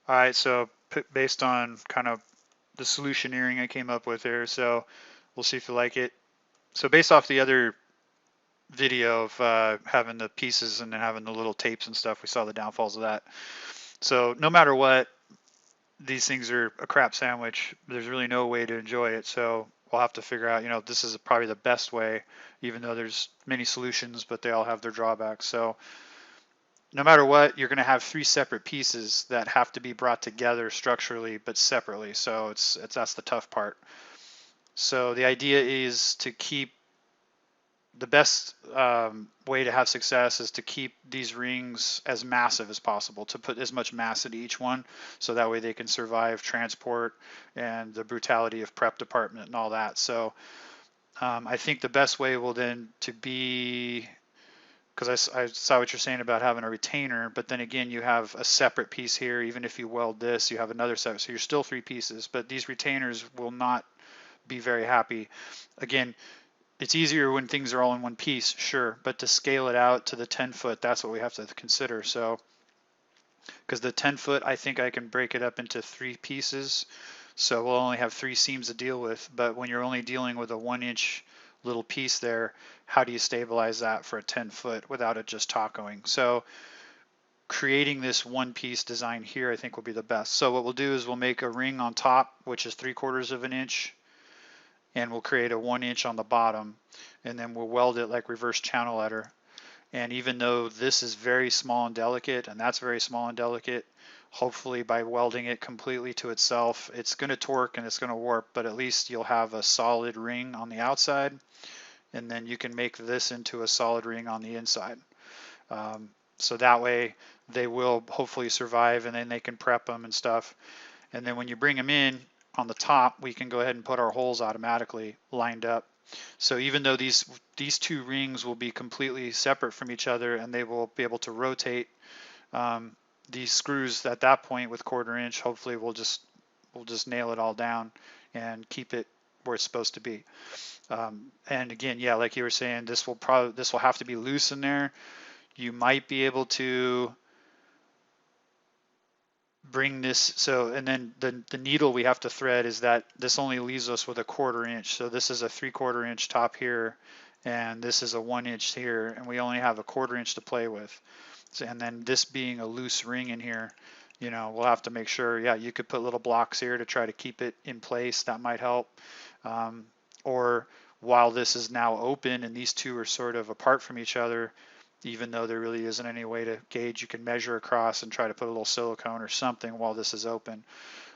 All right, so based on kind of the solutioneering I came up with here, so we'll see if you like it. So based off the other video of having the pieces and then having the little tapes and stuff, we saw the downfalls of that. So no matter what, these things are a crap sandwich. There's really no way to enjoy it. So we'll have to figure out, this is probably the best way, even though there's many solutions, but they all have their drawbacks. So no matter what, you're going to have three separate pieces that have to be brought together structurally, but separately. So that's the tough part. So the idea is to keep the best way to have success is to keep these rings as massive as possible, to put as much mass into each one, so that way they can survive transport and the brutality of prep department and all that. So I think the best way will then to be, because I saw what you're saying about having a retainer, but then again, you have a separate piece here. Even if you weld this, you have another set. So you're still three pieces, but these retainers will not be very happy. Again, it's easier when things are all in one piece, sure, but to scale it out to the 10 foot, that's what we have to consider. So, because the 10 foot, I think I can break it up into three pieces. So we'll only have three seams to deal with. But when you're only dealing with a 1 inch little piece there, how do you stabilize that for a 10 foot without it just tacoing? So creating this one piece design here, I think will be the best. So what we'll do is we'll make a ring on top, which is 3/4 of an inch, and we'll create a 1 inch on the bottom, and then we'll weld it like reverse channel letter. And even though this is very small and delicate, and that's very small and delicate, hopefully by welding it completely to itself, it's going to torque and it's going to warp, but at least you'll have a solid ring on the outside, and then you can make this into a solid ring on the inside. So that way they will hopefully survive, and then they can prep them and stuff. And then when you bring them in on the top, we can go ahead and put our holes automatically lined up. So even though these two rings will be completely separate from each other, and they will be able to rotate, these screws at that point with 1/4 inch, hopefully we'll just nail it all down and keep it where it's supposed to be. And again, yeah, like you were saying, this will have to be loose in there. You might be able to bring this, so, and then the needle we have to thread is that this only leaves us with a 1/4 inch. So this is a 3/4 inch top here, and this is a 1 inch here, and we only have a 1/4 inch to play with. So, and then this being a loose ring in here, we'll have to make sure, yeah, you could put little blocks here to try to keep it in place. That might help. Or while this is now open and these two are sort of apart from each other, even though there really isn't any way to gauge, you can measure across and try to put a little silicone or something while this is open.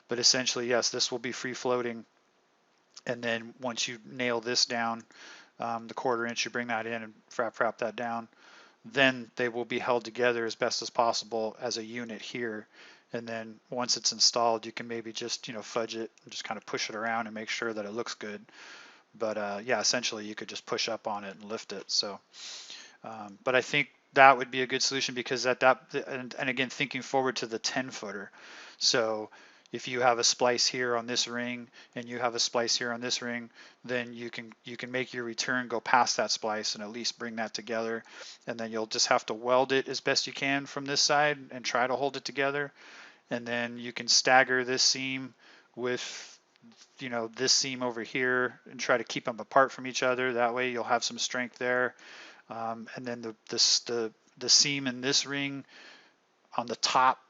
But essentially, yes, this will be free floating. And then once you nail this down, the 1/4 inch, you bring that in and wrap that down. Then they will be held together as best as possible as a unit here. And then once it's installed, you can maybe just, fudge it and just kind of push it around and make sure that it looks good. But yeah, essentially you could just push up on it and lift it. So but I think that would be a good solution, because and again, thinking forward to the 10 footer. So if you have a splice here on this ring and you have a splice here on this ring, then you can make your return go past that splice and at least bring that together. And then you'll just have to weld it as best you can from this side and try to hold it together. And then you can stagger this seam with this seam over here and try to keep them apart from each other. That way you'll have some strength there. And then the seam in this ring on the top,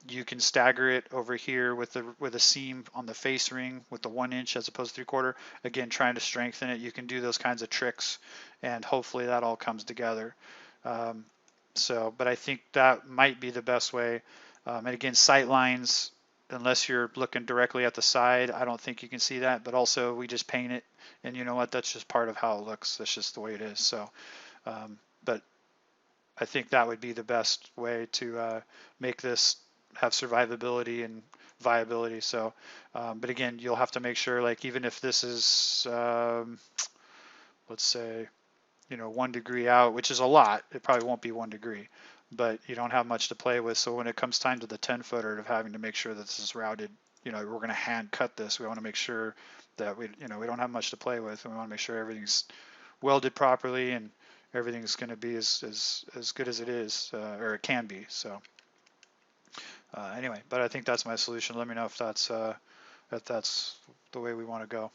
you can stagger it over here with a seam on the face ring with the 1 inch as opposed to 3/4. Again, trying to strengthen it. You can do those kinds of tricks, and hopefully that all comes together. But I think that might be the best way. And again, sight lines, unless you're looking directly at the side, I don't think you can see that. But also, we just paint it, and you know what? That's just part of how it looks. That's just the way it is. So. But I think that would be the best way to make this have survivability and viability. So, but again, you'll have to make sure, like, even if this is, let's say, 1 degree out, which is a lot, it probably won't be 1 degree, but you don't have much to play with. So when it comes time to the 10 footer of having to make sure that this is routed, we're going to hand cut this. We want to make sure that we don't have much to play with, and we want to make sure everything's welded properly and everything's going to be as good as it is, or it can be. So Anyway, but I think that's my solution. Let me know if that's the way we want to go.